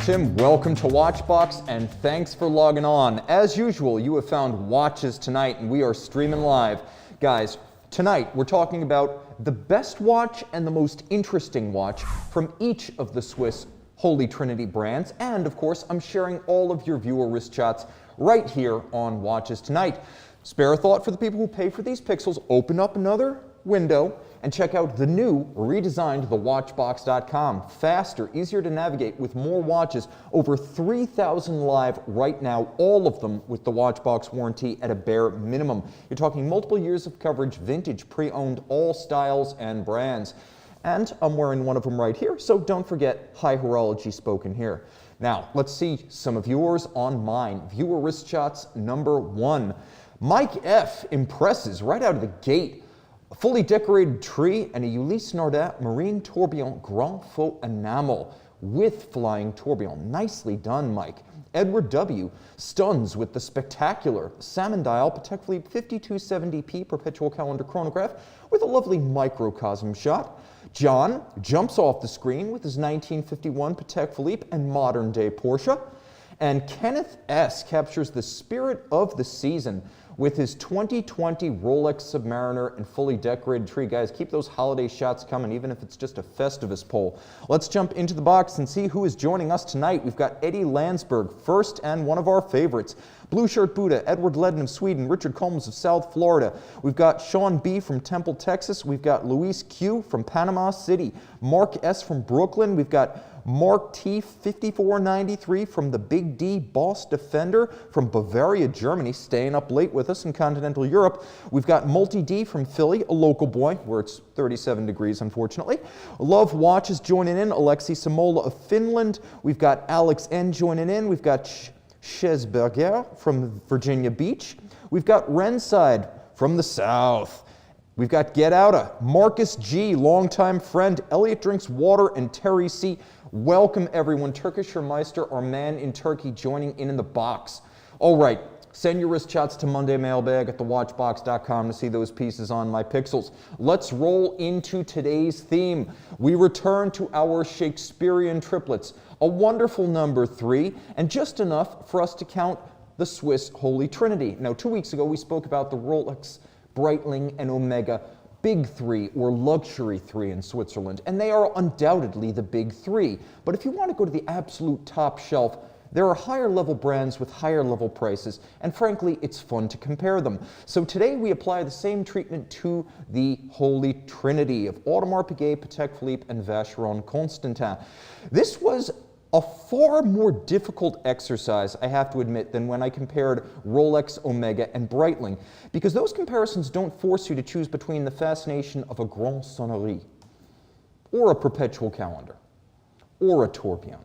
Tim. Welcome to Watchbox, and thanks for logging on. As usual, you have found watches tonight, and we are streaming live. Guys, tonight we're talking about the best watch and the most interesting watch from each of the Swiss Holy Trinity brands, and of course, I'm sharing all of your viewer wrist shots right here on Watches Tonight. Spare a thought for the people who pay for these pixels. Open up another window and check out the new, redesigned thewatchbox.com. Faster, easier to navigate with more watches. Over 3,000 live right now, all of them with the Watchbox warranty at a bare minimum. You're talking multiple years of coverage, vintage, pre-owned, all styles and brands. And I'm wearing one of them right here, so don't forget high horology spoken here. Now, let's see some of yours on mine. Viewer wrist shots number 1. Mike F. impresses right out of the gate. A fully decorated tree and a Ulysse Nardin Marine Tourbillon Grand Faux enamel with flying tourbillon. Nicely done, Mike. Edward W. stuns with the spectacular salmon dial Patek Philippe 5270p perpetual calendar chronograph with a lovely microcosm shot. John jumps off the screen with his 1951 Patek Philippe and modern day Porsche. And Kenneth S. captures the spirit of the season with his 2020 Rolex Submariner and fully decorated tree. Guys, keep those holiday shots coming, even if it's just a Festivus poll. Let's jump into the box and see who is joining us tonight. We've got Eddie Landsberg, first and one of our favorites. Blue Shirt Buddha, Edward Ledden of Sweden, Richard Combs of South Florida. We've got Sean B. from Temple, Texas. We've got Luis Q. from Panama City. Mark S. from Brooklyn. We've got Mark T. 5493 from the Big D Boss Defender from Bavaria, Germany, staying up late with us in continental Europe. We've got Multi D from Philly, a local boy, where it's 37 degrees, unfortunately. Love Watch is joining in, Alexi Samola of Finland. We've got Alex N. joining in. We've got Chesberger from Virginia Beach. We've got Renside from the South. We've got Get Outta, Marcus G., longtime friend, Elliot Drinks Water, and Terry C. Welcome, everyone. Turkish Meister, our man in Turkey, joining in the box. All right, send your wrist shots to Monday Mailbag at thewatchbox.com to see those pieces on my pixels. Let's roll into today's theme. We return to our Shakespearean triplets, a wonderful number 3, and just enough for us to count the Swiss Holy Trinity. Now, 2 weeks ago, we spoke about the Rolex, Breitling, and Omega Big 3, or Luxury 3 in Switzerland, and they are undoubtedly the Big 3. But if you want to go to the absolute top shelf, there are higher level brands with higher level prices, and frankly, it's fun to compare them. So today we apply the same treatment to the Holy Trinity of Audemars Piguet, Patek Philippe, and Vacheron Constantin. This was a far more difficult exercise, I have to admit, than when I compared Rolex, Omega, and Breitling, because those comparisons don't force you to choose between the fascination of a Grand Sonnerie, or a perpetual calendar, or a tourbillon.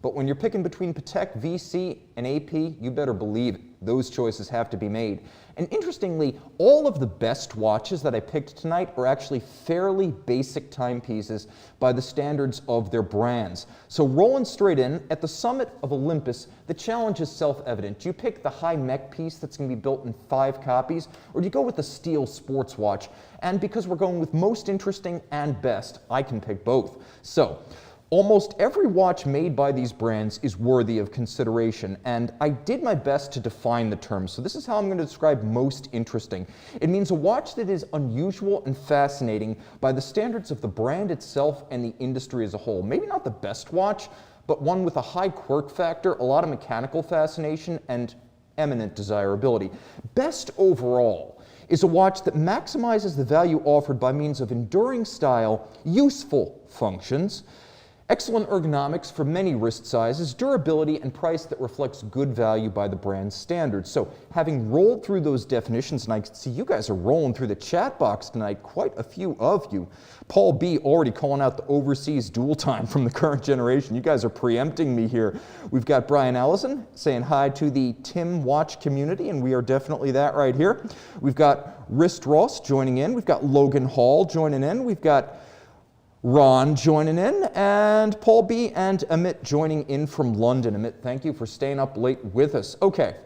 But when you're picking between Patek, VC, and AP, you better believe those choices have to be made. And interestingly, all of the best watches that I picked tonight are actually fairly basic timepieces by the standards of their brands. So rolling straight in, at the summit of Olympus, the challenge is self-evident. Do you pick the high mech piece that's going to be built in 5 copies, or do you go with the steel sports watch? And because we're going with most interesting and best, I can pick both. So almost every watch made by these brands is worthy of consideration, and I did my best to define the term. So this is how I'm going to describe most interesting. It means a watch that is unusual and fascinating by the standards of the brand itself and the industry as a whole. Maybe not the best watch, but one with a high quirk factor, a lot of mechanical fascination, and eminent desirability. Best overall is a watch that maximizes the value offered by means of enduring style, useful functions, excellent ergonomics for many wrist sizes, durability, and price that reflects good value by the brand's standards. So having rolled through those definitions, and I can see you guys are rolling through the chat box tonight, quite a few of you. Paul B. already calling out the overseas dual time from the current generation. You guys are preempting me here. We've got Brian Allison saying hi to the Tim Watch community, and we are definitely that right here. We've got Wrist Ross joining in. We've got Logan Hall joining in. We've got Ron joining in, and Paul B. and Amit joining in from London. Amit, thank you for staying up late with us. Okay,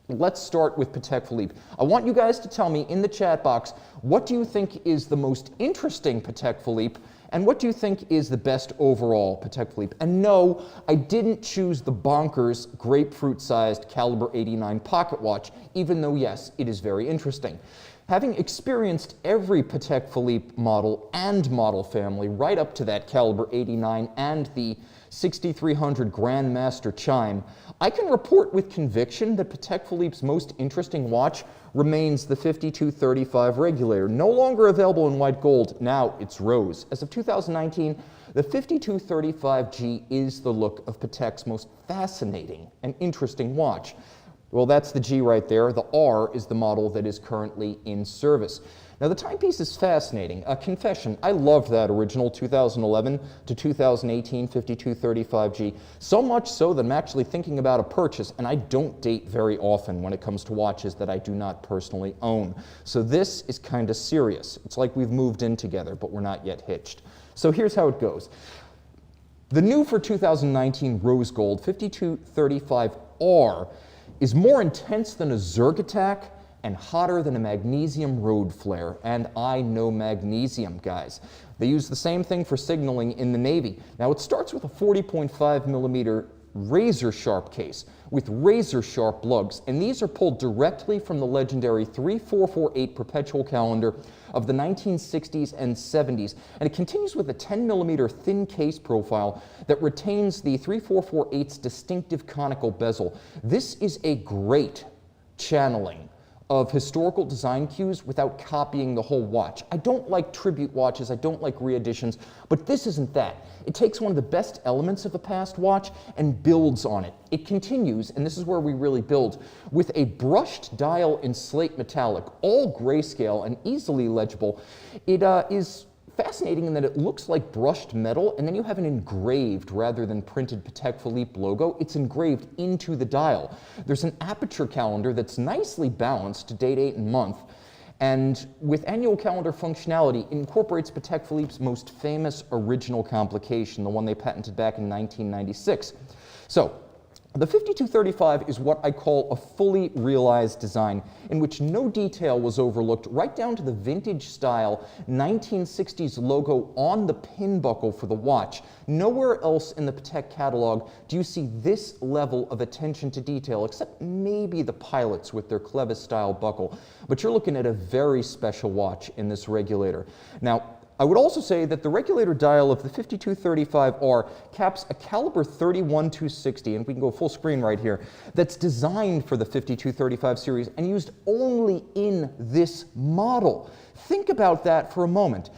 let's start with Patek Philippe. I want you guys to tell me in the chat box, what do you think is the most interesting Patek Philippe, And what do you think is the best overall Patek Philipe? And no, I didn't choose the bonkers grapefruit-sized caliber 89 pocket watch, even though yes, it is very interesting. Having experienced every Patek Philipe model and model family right up to that caliber 89 and the 6300 Grandmaster Chime, I can report with conviction that Patek Philippe's most interesting watch remains the 5235 Regulator. No longer available in white gold, now it's rose. As of 2019, the 5235G is the look of Patek's most fascinating and interesting watch. Well, that's the G right there. The R is the model that is currently in service. Now, the timepiece is fascinating. A confession, I loved that original 2011 to 2018 5235G, so much so that I'm actually thinking about a purchase, and I don't date very often when it comes to watches that I do not personally own. So this is kind of serious. It's like we've moved in together, but we're not yet hitched. So here's how it goes. The new for 2019 rose gold 5235R is more intense than a Zerg attack and hotter than a magnesium road flare. And I know magnesium, guys. They use the same thing for signaling in the Navy. Now, it starts with a 40.5 millimeter razor sharp case with razor sharp lugs, and these are pulled directly from the legendary 3448 perpetual calendar of the 1960s and 70s, and it continues with a 10 millimeter thin case profile that retains the 3448's distinctive conical bezel. This is a great channeling of historical design cues without copying the whole watch. I don't like tribute watches, I don't like re-editions, but this isn't that. It takes one of the best elements of a past watch and builds on it. It continues, and this is where we really build, with a brushed dial in slate metallic, all grayscale and easily legible. It is fascinating in that it looks like brushed metal, and then you have an engraved rather than printed Patek Philippe logo. It's engraved into the dial. There's an aperture calendar that's nicely balanced to date, 8, and month, and with annual calendar functionality, it incorporates Patek Philippe's most famous original complication, the one they patented back in 1996. So, the 5235 is what I call a fully realized design in which no detail was overlooked, right down to the vintage style 1960s logo on the pin buckle for the watch. Nowhere else in the Patek catalog do you see this level of attention to detail, except maybe the pilots with their Clevis style buckle. But you're looking at a very special watch in this Regulator. Now, I would also say that the Regulator dial of the 5235R caps a caliber 31-260, and we can go full screen right here, that's designed for the 5235 series and used only in this model. Think about that for a moment.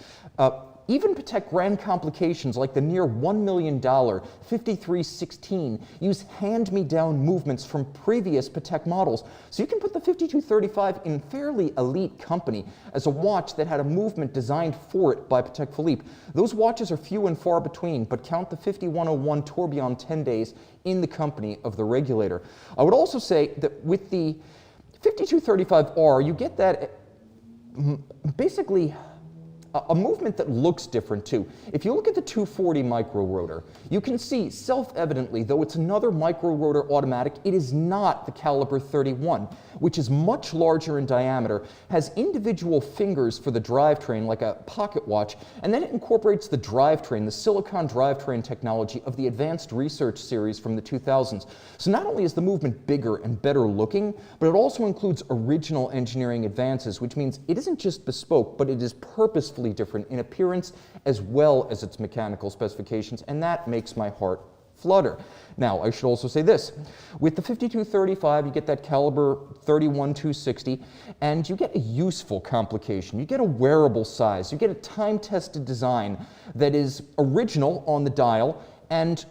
Even Patek Grand complications like the near $1 million 5316 use hand-me-down movements from previous Patek models. So you can put the 5235 in fairly elite company as a watch that had a movement designed for it by Patek Philippe. Those watches are few and far between, but count the 5101 Tourbillon 10 days in the company of the Regulator. I would also say that with the 5235R, you get that basically a movement that looks different too. If you look at the 240 micro-rotor, you can see self-evidently, though it's another micro-rotor automatic, it is not the caliber 31, which is much larger in diameter, has individual fingers for the drivetrain like a pocket watch, and then it incorporates the drivetrain, the silicon drivetrain technology of the Advanced Research series from the 2000s. So not only is the movement bigger and better looking, but it also includes original engineering advances, which means it isn't just bespoke, but it is purposefully different in appearance as well as its mechanical specifications, and that makes my heart flutter. Now, I should also say this. With the 5235, you get that caliber 31-260, and you get a useful complication. You get a wearable size. You get a time-tested design that is original on the dial and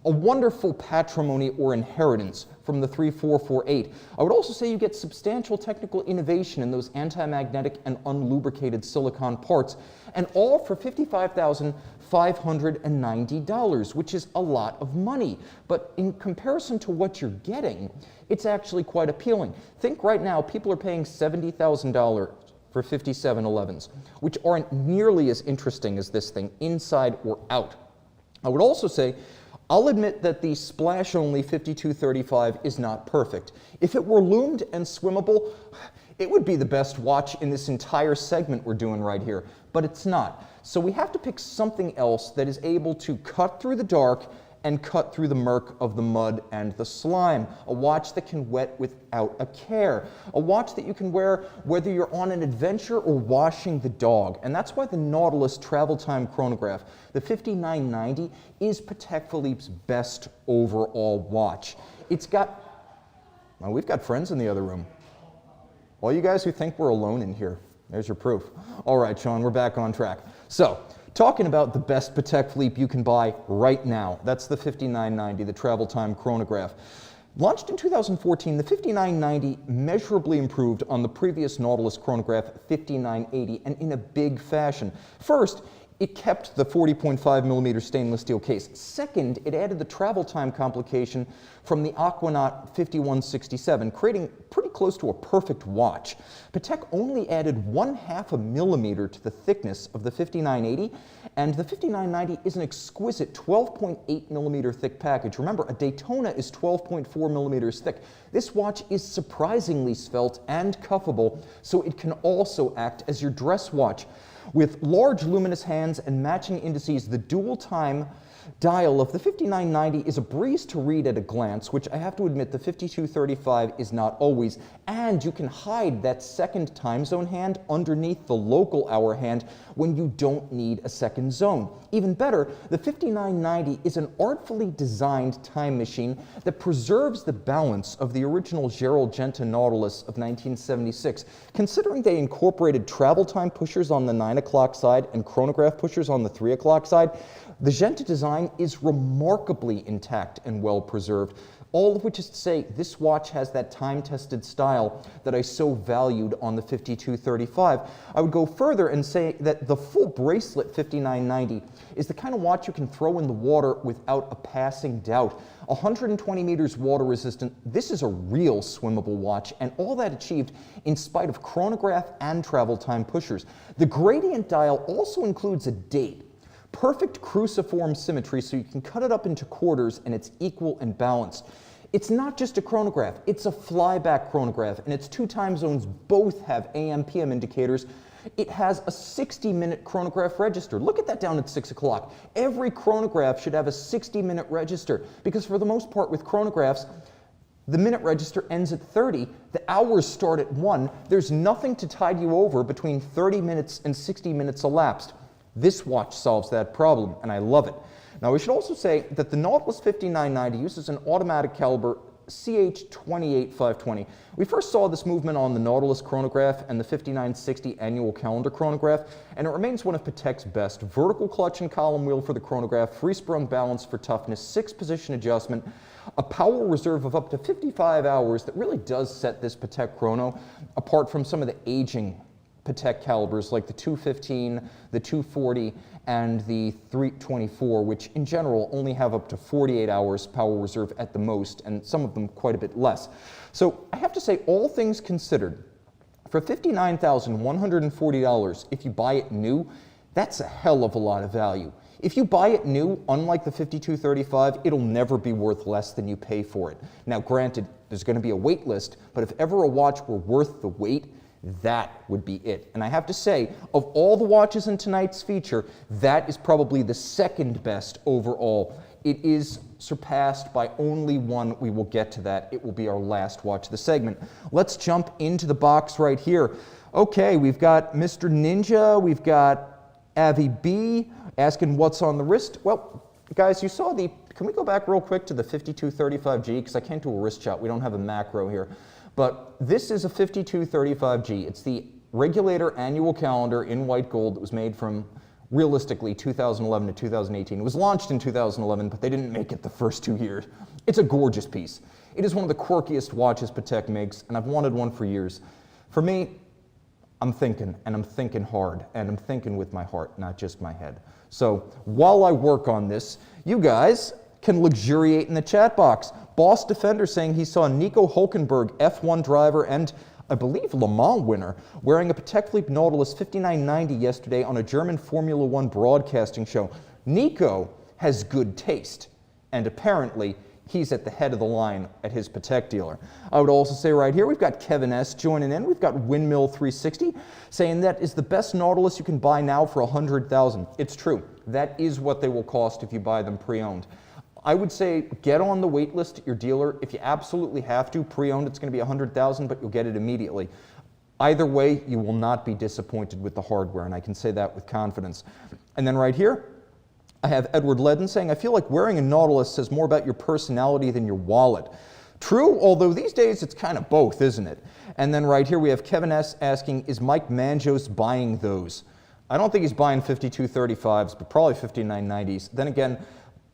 a wonderful patrimony or inheritance from the 3448. I would also say you get substantial technical innovation in those anti-magnetic and unlubricated silicon parts, and all for $55,590, which is a lot of money. But in comparison to what you're getting, it's actually quite appealing. Think right now, people are paying $70,000 for 5711s, which aren't nearly as interesting as this thing, inside or out. I would also say, I'll admit that the splash-only 5235 is not perfect. If it were loomed and swimmable, It would be the best watch in this entire segment we're doing right here, but it's not. So we have to pick something else that is able to cut through the dark and cut through the murk of the mud and the slime. A watch that can wet without a care. A watch that you can wear whether you're on an adventure or washing the dog. And that's why the Nautilus Travel Time Chronograph, the 5990, is Patek Philippe's best overall watch. It's got, well, we've got friends in the other room. All you guys who think we're alone in here, there's your proof. All right, Sean, we're back on track. So, talking about the best Patek Philippe you can buy right now. That's the 5990, the Travel Time Chronograph. Launched in 2014, the 5990 measurably improved on the previous Nautilus chronograph 5980, and in a big fashion. First, it kept the 40.5mm stainless steel case. Second, it added the travel time complication from the Aquanaut 5167, creating pretty close to a perfect watch. Patek only added 1/2 millimeter to the thickness of the 5980, and the 5990 is an exquisite 12.8mm thick package. Remember, a Daytona is 12.4mm thick. This watch is surprisingly svelte and cuffable, so it can also act as your dress watch. With large luminous hands and matching indices, the dual time dial of the 5990 is a breeze to read at a glance, which I have to admit the 5235 is not always, and you can hide that second time zone hand underneath the local hour hand when you don't need a second zone. Even better, the 5990 is an artfully designed time machine that preserves the balance of the original Gerald Genta Nautilus of 1976. Considering they incorporated travel time pushers on the 9 o'clock side and chronograph pushers on the 3 o'clock side, the Genta design is remarkably intact and well preserved, all of which is to say this watch has that time-tested style that I so valued on the 5235. I would go further and say that the full bracelet 5990 is the kind of watch you can throw in the water without a passing doubt. 120 meters water resistant, this is a real swimmable watch, and all that achieved in spite of chronograph and travel time pushers. The gradient dial also includes a date. Perfect cruciform symmetry, so you can cut it up into quarters and it's equal and balanced. It's not just a chronograph, it's a flyback chronograph, and its 2 time zones both have AM/PM indicators. It has a 60-minute chronograph register. Look at that down at 6 o'clock. Every chronograph should have a 60-minute register, because for the most part with chronographs, the minute register ends at 30, the hours start at 1. There's nothing to tide you over between 30 minutes and 60 minutes elapsed. This watch solves that problem, and I love it. Now, we should also say that the Nautilus 5990 uses an automatic caliber CH28520. We first saw this movement on the Nautilus chronograph and the 5960 annual calendar chronograph, and it remains one of Patek's best. Vertical clutch and column wheel for the chronograph, free-sprung balance for toughness, 6-position adjustment, a power reserve of up to 55 hours that really does set this Patek chrono apart from some of the aging Patek calibers like the 215, the 240, and the 324, which in general only have up to 48 hours power reserve at the most, and some of them quite a bit less. So I have to say, all things considered, for $59,140, if you buy it new, that's a hell of a lot of value. If you buy it new, unlike the 5235, it'll never be worth less than you pay for it. Now granted, there's going to be a wait list, but if ever a watch were worth the wait, that would be it. And I have to say, of all the watches in tonight's feature, that is probably the second best overall. It is surpassed by only one. We will get to that. It will be our last watch of the segment. Let's jump into the box right here. Okay, we've got Mr. Ninja, we've got Avi B asking what's on the wrist. Well, guys, you saw the, can we go back real quick to the 5235G, because I can't do a wrist shot. We don't have a macro here. But this is a 5235G. It's the Regulator annual calendar in white gold that was made from, realistically, 2011 to 2018. It was launched in 2011, but they didn't make it the first 2 years. It's a gorgeous piece. It is one of the quirkiest watches Patek makes, and I've wanted one for years. For me, I'm thinking, and I'm thinking hard, and I'm thinking with my heart, not just my head. So while I work on this, you guys can luxuriate in the chat box. Boss Defender saying he saw Nico Hulkenberg, F1 driver and I believe Le Mans winner, wearing a Patek Philippe Nautilus 5990 yesterday on a German Formula One broadcasting show. Nico has good taste, and apparently he's at the head of the line at his Patek dealer. I would also say right here, we've got Kevin S. joining in. We've got Windmill 360 saying that is the best Nautilus you can buy now for $100,000. It's true. That is what they will cost if you buy them pre-owned. I would say get on the wait list at your dealer. If you absolutely have to, pre-owned, it's going to be $100,000, but you'll get it immediately. Either way, you will not be disappointed with the hardware, and I can say that with confidence. And then right here, I have Edward Ledden saying, I feel like wearing a Nautilus says more about your personality than your wallet. True, although these days it's kind of both, isn't it? And then right here we have Kevin S. asking, is Mike Manjos buying those? I don't think he's buying 5235s, but probably 5990s. Then again,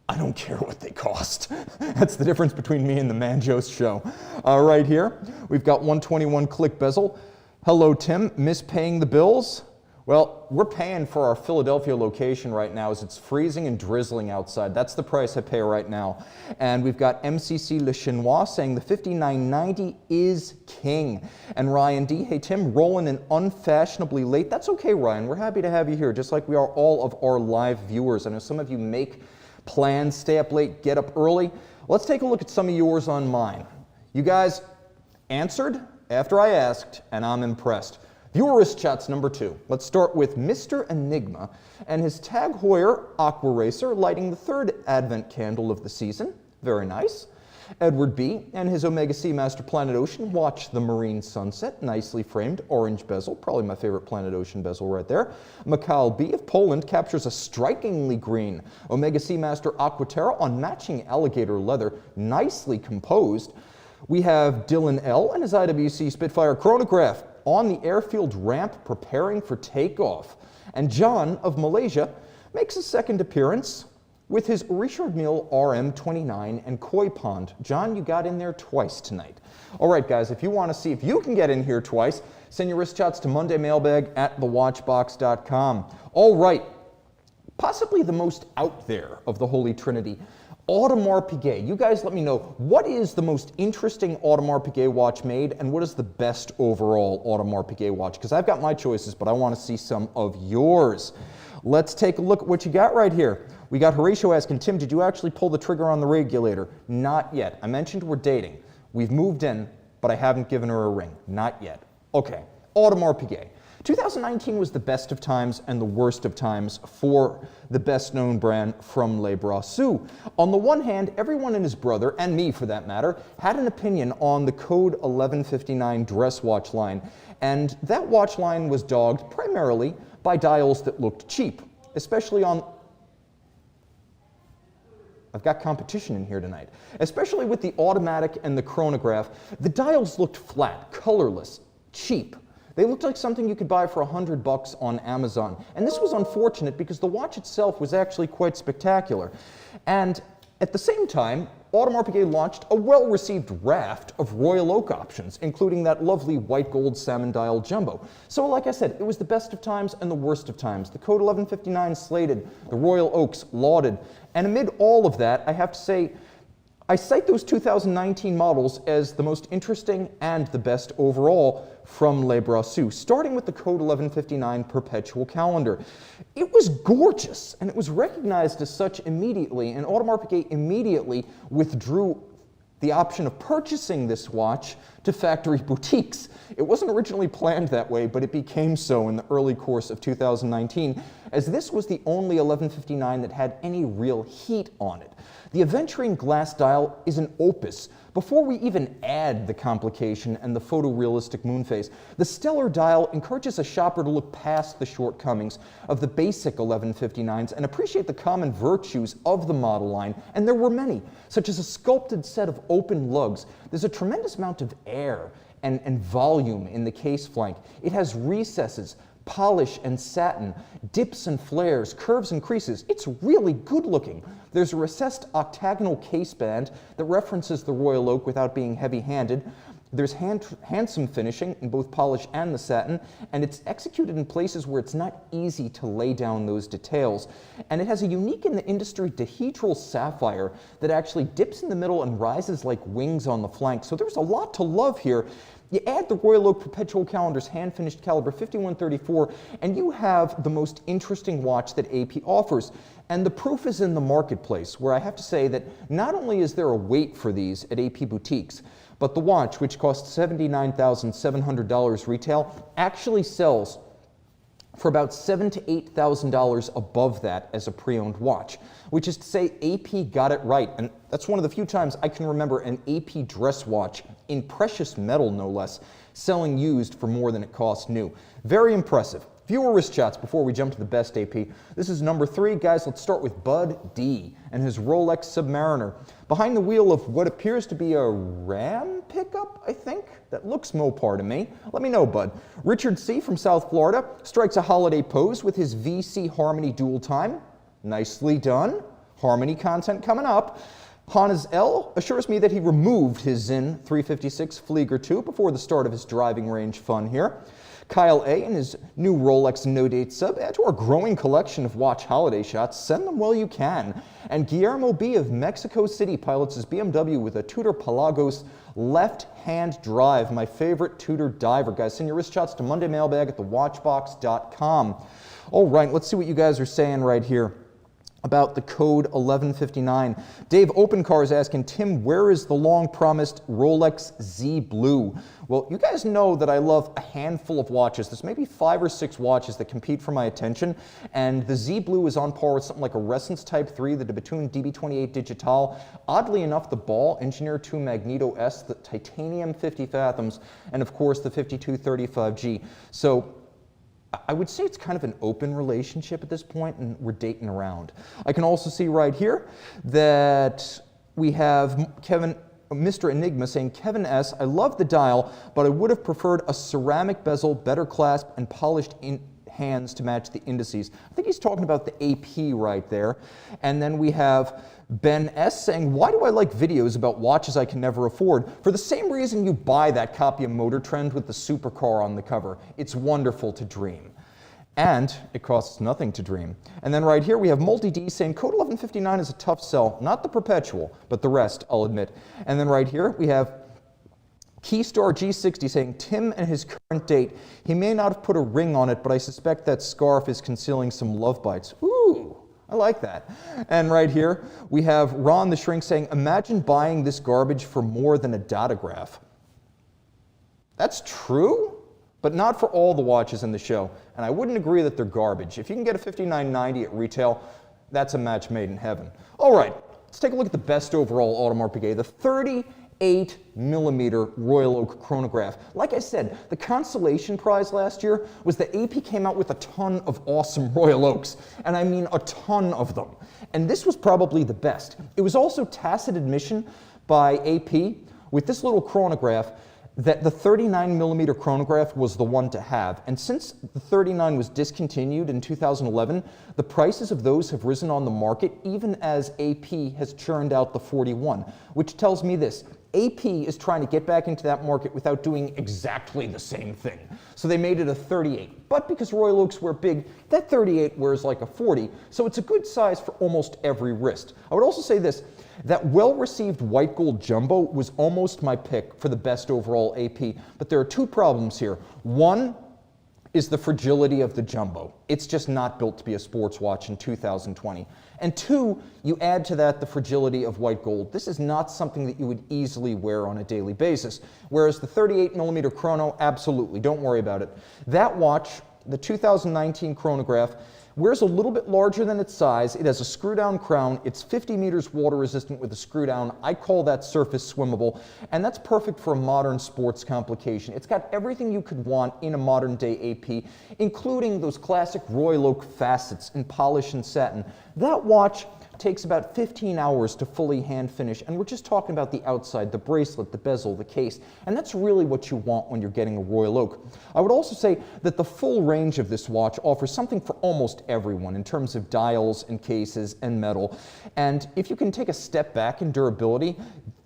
I don't care what they cost. That's the difference between me and the Manjos show. Right here, we've got 121 click bezel. Hello, Tim. Miss paying the bills? Well, we're paying for our Philadelphia location right now as it's freezing and drizzling outside. That's the price I pay right now. And we've got MCC Le Chinois saying the 5990 is king. And Ryan D, hey Tim, rolling in unfashionably late. That's okay, Ryan. We're happy to have you here, just like we are all of our live viewers. I know some of you make plans, stay up late, get up early. Let's take a look at some of yours on mine. You guys answered after I asked, and I'm impressed. Viewer wrist shots number 2. Let's start with Mr. Enigma and his Tag Heuer Aqua Racer lighting the 3rd Advent candle of the season. Very nice. Edward B. and his Omega Seamaster Planet Ocean watch the marine sunset, nicely framed, orange bezel, probably my favorite Planet Ocean bezel right there. Mikhail B. of Poland captures a strikingly green Omega Seamaster Aquaterra on matching alligator leather, nicely composed. We have Dylan L. and his IWC Spitfire chronograph on the airfield ramp preparing for takeoff. And John of Malaysia makes a second appearance with his Richard Mille RM29 and Koi Pond. John, you got in there twice tonight. All right, guys, if you want to see if you can get in here twice, send your wrist shots to mondaymailbag@thewatchbox.com. All right, possibly the most out there of the Holy Trinity, Audemars Piguet. You guys let me know, what is the most interesting Audemars Piguet watch made, and what is the best overall Audemars Piguet watch? Because I've got my choices, but I want to see some of yours. Let's take a look at what you got right here. We got Horatio asking, Tim, did you actually pull the trigger on the Regulator? Not yet. I mentioned we're dating. We've moved in, but I haven't given her a ring. Not yet. Okay, Audemars Piguet. 2019 was the best of times and the worst of times for the best known brand from Les Brassus. On the one hand, everyone and his brother, and me for that matter, had an opinion on the Code 1159 dress watch line. And that watch line was dogged primarily by dials that looked cheap, especially on... I've got competition in here tonight. Especially with the automatic and the chronograph, the dials looked flat, colorless, cheap. They looked like something you could buy for $100 on Amazon. And this was unfortunate because the watch itself was actually quite spectacular. And at the same time, Audemars Piguet launched a well-received raft of Royal Oak options, including that lovely white gold salmon dial jumbo. So like I said, it was the best of times and the worst of times. The Code 1159 slated, the Royal Oaks lauded. And amid all of that, I have to say, I cite those 2019 models as the most interesting and the best overall from Les Brassus, starting with the Code 1159 Perpetual Calendar. It was gorgeous, and it was recognized as such immediately, and Audemars Piguet immediately withdrew the option of purchasing this watch to factory boutiques. It wasn't originally planned that way, but it became so in the early course of 2019, as this was the only 1159 that had any real heat on it. The aventurine glass dial is an opus. Before we even add the complication and the photorealistic moon phase, the stellar dial encourages a shopper to look past the shortcomings of the basic 1159s and appreciate the common virtues of the model line, and there were many, such as a sculpted set of open lugs. There's a tremendous amount of air and volume in the case flank. It has recesses, polish and satin, dips and flares, curves and creases. It's really good looking. There's a recessed octagonal case band that references the Royal Oak without being heavy-handed. There's handsome finishing in both polish and the satin, and it's executed in places where it's not easy to lay down those details. And it has a unique in the industry dihedral sapphire that actually dips in the middle and rises like wings on the flank. So there's a lot to love here. You add the Royal Oak Perpetual Calendar's hand-finished caliber 5134, and you have the most interesting watch that AP offers. And the proof is in the marketplace, where I have to say that not only is there a wait for these at AP boutiques, but the watch, which costs $79,700 retail, actually sells for about $7,000 to $8,000 above that as a pre-owned watch, which is to say AP got it right. And that's one of the few times I can remember an AP dress watch, in precious metal no less, selling used for more than it cost new. Very impressive. Fewer wrist shots before we jump to the best AP. This is number 3. Guys, let's start with Bud D and his Rolex Submariner. Behind the wheel of what appears to be a Ram pickup, I think? That looks Mopar to me. Let me know, Bud. Richard C. from South Florida strikes a holiday pose with his VC Harmony dual time. Nicely done. Harmony content coming up. Hannes L. assures me that he removed his Zinn 356 Flieger 2 before the start of his driving range fun here. Kyle A. and his new Rolex no-date sub add to our growing collection of watch holiday shots. Send them while you can. And Guillermo B. of Mexico City pilots his BMW with a Tudor Pelagos left-hand drive, my favorite Tudor diver. Guys, send your wrist shots to mondaymailbag@thewatchbox.com. All right, let's see what you guys are saying right here about the code 1159. Dave Opencar is asking, Tim, where is the long-promised Rolex Z Blue? Well, you guys know that I love a handful of watches. There's maybe 5 or 6 watches that compete for my attention, and the Z Blue is on par with something like a Resonance Type 3, the Debatoon DB28 Digital. Oddly enough, the Ball Engineer 2 Magneto S, the Titanium 50 Fathoms, and of course the 5235G. So I would say it's kind of an open relationship at this point, and we're dating around. I can also see right here that we have Mr. Enigma saying, Kevin S., I love the dial, but I would have preferred a ceramic bezel, better clasp, and polished hands to match the indices. I think he's talking about the AP right there. And then we have Ben S. saying, why do I like videos about watches I can never afford? For the same reason you buy that copy of Motor Trend with the supercar on the cover. It's wonderful to dream. And it costs nothing to dream. And then right here we have Multi-D saying, code 1159 is a tough sell. Not the Perpetual, but the rest, I'll admit. And then right here we have Keystar G60 saying, Tim and his current date. He may not have put a ring on it, but I suspect that scarf is concealing some love bites. Ooh. I like that. And right here, we have Ron the Shrink saying, imagine buying this garbage for more than a datograph. That's true, but not for all the watches in the show. And I wouldn't agree that they're garbage. If you can get a $59.90 at retail, that's a match made in heaven. All right, let's take a look at the best overall Audemars Piguet, the 38mm Royal Oak chronograph. Like I said, the consolation prize last year was that AP came out with a ton of awesome Royal Oaks, and I mean a ton of them. And this was probably the best. It was also tacit admission by AP with this little chronograph that the 39mm chronograph was the one to have. And since the 39 was discontinued in 2011, the prices of those have risen on the market even as AP has churned out the 41, which tells me this. AP is trying to get back into that market without doing exactly the same thing. So they made it a 38. But because Royal Oaks wear big, that 38 wears like a 40. So it's a good size for almost every wrist. I would also say this, that well-received white gold jumbo was almost my pick for the best overall AP. But there are 2 problems here. One is the fragility of the jumbo. It's just not built to be a sports watch in 2020. And 2, you add to that the fragility of white gold. This is not something that you would easily wear on a daily basis. Whereas the 38mm chrono, absolutely, don't worry about it. That watch, the 2019 chronograph, wears a little bit larger than its size. It has a screw-down crown. It's 50 meters water resistant with a screw-down. I call that surface swimmable, and that's perfect for a modern sports complication. It's got everything you could want in a modern day AP, including those classic Royal Oak facets in polish and satin. That watch takes about 15 hours to fully hand finish, and we're just talking about the outside, the bracelet, the bezel, the case, and that's really what you want when you're getting a Royal Oak. I would also say that the full range of this watch offers something for almost everyone in terms of dials and cases and metal, and if you can take a step back in durability,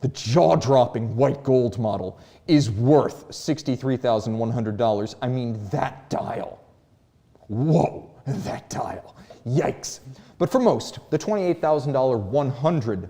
the jaw-dropping white gold model is worth $63,100. I mean, that dial. Whoa, that dial. Yikes. But for most, the $28,000 100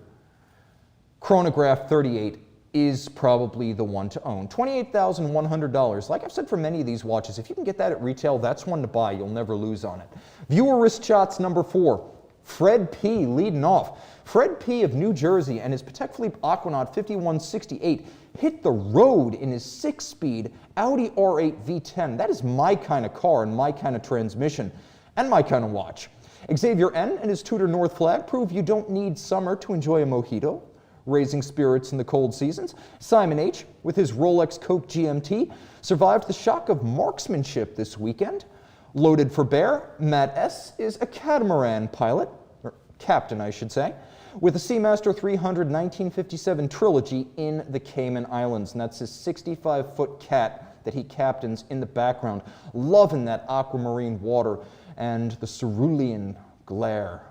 chronograph 38 is probably the one to own. $28,100. Like I've said for many of these watches, if you can get that at retail, that's one to buy. You'll never lose on it. Viewer wrist shots number 4. Fred P. leading off. Fred P. of New Jersey and his Patek Philippe Aquanaut 5168 hit the road in his 6-speed Audi R8 V10. That is my kind of car and my kind of transmission and my kind of watch. Xavier N. and his Tudor North Flag prove you don't need summer to enjoy a mojito, raising spirits in the cold seasons. Simon H., with his Rolex Coke GMT, survived the shock of marksmanship this weekend. Loaded for bear, Matt S. is a catamaran pilot, or captain I should say, with the Seamaster 300 1957 trilogy in the Cayman Islands. And that's his 65-foot cat that he captains in the background, loving that aquamarine water and the cerulean glare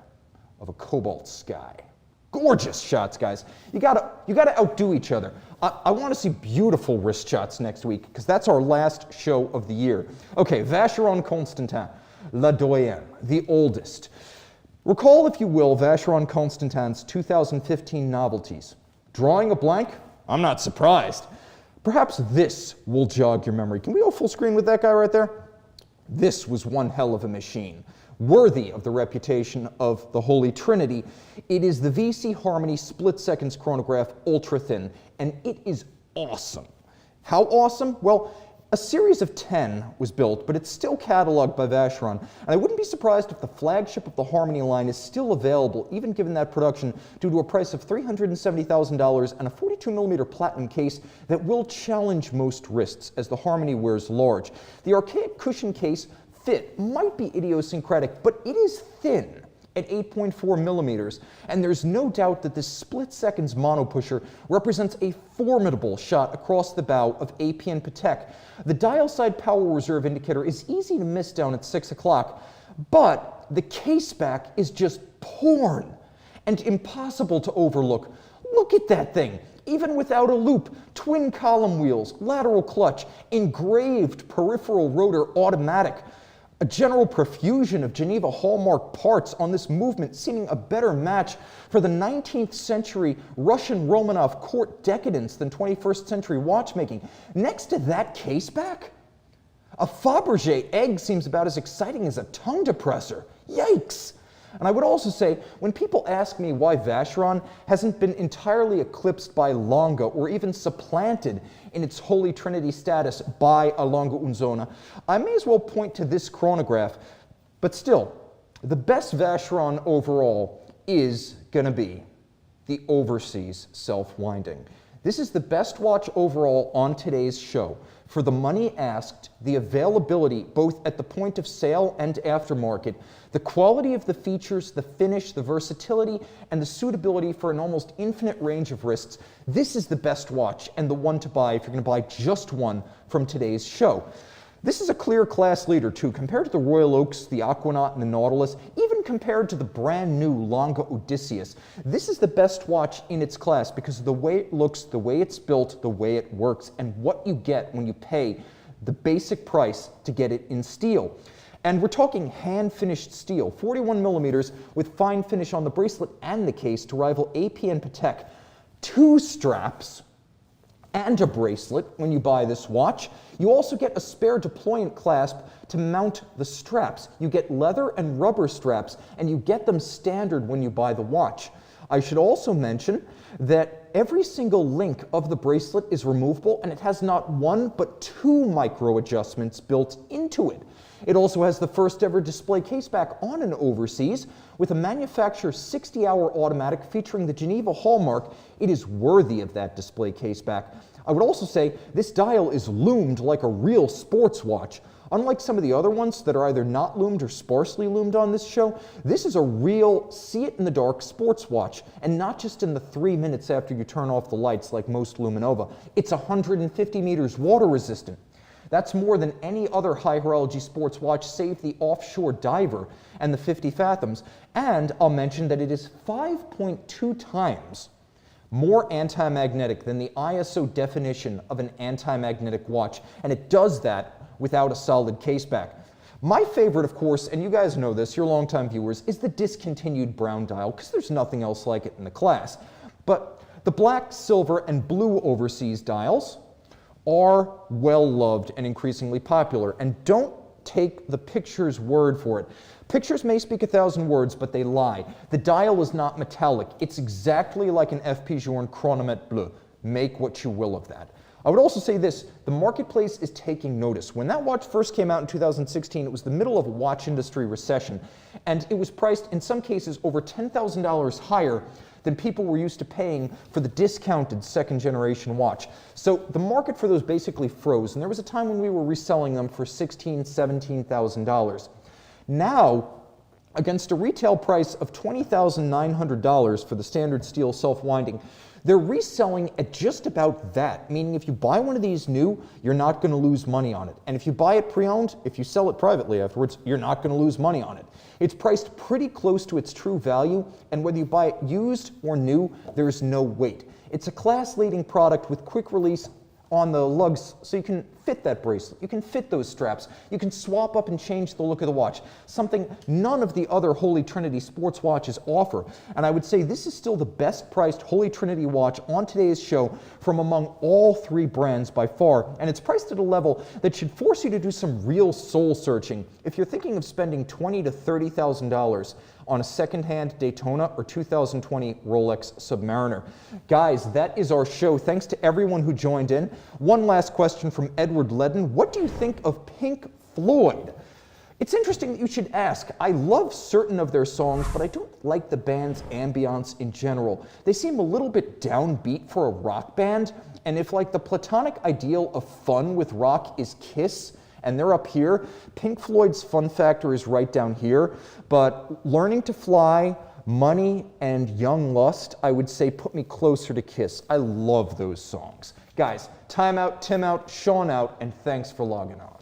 of a cobalt sky. Gorgeous shots, guys. You gotta outdo each other. I want to see beautiful wrist shots next week because that's our last show of the year. Okay, Vacheron Constantin, La Doyenne, the oldest. Recall, if you will, Vacheron Constantin's 2015 novelties. Drawing a blank? I'm not surprised. Perhaps this will jog your memory. Can we go full screen with that guy right there? This was one hell of a machine. Worthy of the reputation of the Holy Trinity, it is the VC Harmony Split Seconds Chronograph Ultra Thin, and it is awesome. How awesome? Well, a series of 10 was built, but it's still cataloged by Vacheron, and I wouldn't be surprised if the flagship of the Harmony line is still available, even given that production, due to a price of $370,000 and a 42mm platinum case that will challenge most wrists, as the Harmony wears large. The archaic cushion case fit might be idiosyncratic, but it is thin at 8.4 millimeters, and there's no doubt that this split seconds mono pusher represents a formidable shot across the bow of APN Patek. The dial side power reserve indicator is easy to miss down at 6 o'clock, but the case back is just porn and impossible to overlook. Look at that thing. Even without a loop, twin column wheels, lateral clutch, engraved peripheral rotor automatic, a general profusion of Geneva hallmark parts on this movement, seeming a better match for the 19th century Russian Romanov court decadence than 21st century watchmaking. Next to that caseback, a Fabergé egg seems about as exciting as a tongue depressor. Yikes! And I would also say, when people ask me why Vacheron hasn't been entirely eclipsed by Longa or even supplanted in its Holy Trinity status by a Longa Unzona, I may as well point to this chronograph. But still, the best Vacheron overall is going to be the Overseas self-winding. This is the best watch overall on today's show. For the money asked, the availability both at the point of sale and aftermarket, the quality of the features, the finish, the versatility, and the suitability for an almost infinite range of wrists, this is the best watch and the one to buy if you're going to buy just one from today's show. This is a clear class leader too, compared to the Royal Oaks, the Aquanaut, and the Nautilus, even compared to the brand new Longa Odysseus. This is the best watch in its class because of the way it looks, the way it's built, the way it works, and what you get when you pay the basic price to get it in steel. And we're talking hand-finished steel, 41 millimeters with fine finish on the bracelet and the case to rival APN Patek. 2 straps and a bracelet when you buy this watch. You also get a spare deployant clasp to mount the straps. You get leather and rubber straps, and you get them standard when you buy the watch. I should also mention that every single link of the bracelet is removable, and it has not 1 but 2 micro adjustments built into it. It also has the first ever display caseback on an Overseas with a manufacturer's 60-hour automatic featuring the Geneva hallmark. It is worthy of that display caseback. I would also say this dial is loomed like a real sports watch. Unlike some of the other ones that are either not loomed or sparsely loomed on this show, this is a real see-it-in-the-dark sports watch, and not just in the 3 minutes after you turn off the lights like most Luminova. It's 150 meters water resistant. That's more than any other high horology sports watch save the offshore diver and the 50 fathoms. And I'll mention that it is 5.2 times more anti-magnetic than the ISO definition of an anti-magnetic watch. And it does that without a solid caseback. My favorite, of course, and you guys know this, you're longtime viewers, is the discontinued brown dial, because there's nothing else like it in the class. But The black, silver, and blue Overseas dials are well loved and increasingly popular. And don't take the picture's word for it. Pictures may speak 1,000 words, but they lie. The dial is not metallic. It's exactly like an F. Pigeon Chronomètre Bleu. Make what you will of that. I would also say this, the marketplace is taking notice. When that watch first came out in 2016, it was the middle of a watch industry recession, and it was priced in some cases over $10,000 higher than people were used to paying for the discounted second generation watch. So the market for those basically froze, and there was a time when we were reselling them for $16,000, $17,000. Now, against a retail price of $20,900 for the standard steel self-winding, they're reselling at just about that, meaning if you buy one of these new, you're not going to lose money on it. And if you buy it pre-owned, if you sell it privately afterwards, you're not going to lose money on it. It's priced pretty close to its true value, and whether you buy it used or new, there's no wait. It's a class-leading product with quick release on the lugs, so you can fit that bracelet, you can fit those straps, you can swap up and change the look of the watch, something none of the other Holy Trinity sports watches offer. And I would say this is still the best priced Holy Trinity watch on today's show from among all three brands by far, and it's priced at a level that should force you to do some real soul searching if you're thinking of spending $20,000 to $30,000 on a second-hand Daytona or 2020 Rolex Submariner. Guys, that is our show. Thanks to everyone who joined in. One last question from Edward Ledden. What do you think of Pink Floyd? It's interesting that you should ask. I love certain of their songs, but I don't like the band's ambiance in general. They seem a little bit downbeat for a rock band, and if like the platonic ideal of fun with rock is Kiss, and they're up here, Pink Floyd's fun factor is right down here, but Learning to Fly, Money, and Young Lust, I would say put me closer to Kiss. I love those songs. Guys, time out, Tim out, Sean out, and thanks for logging on.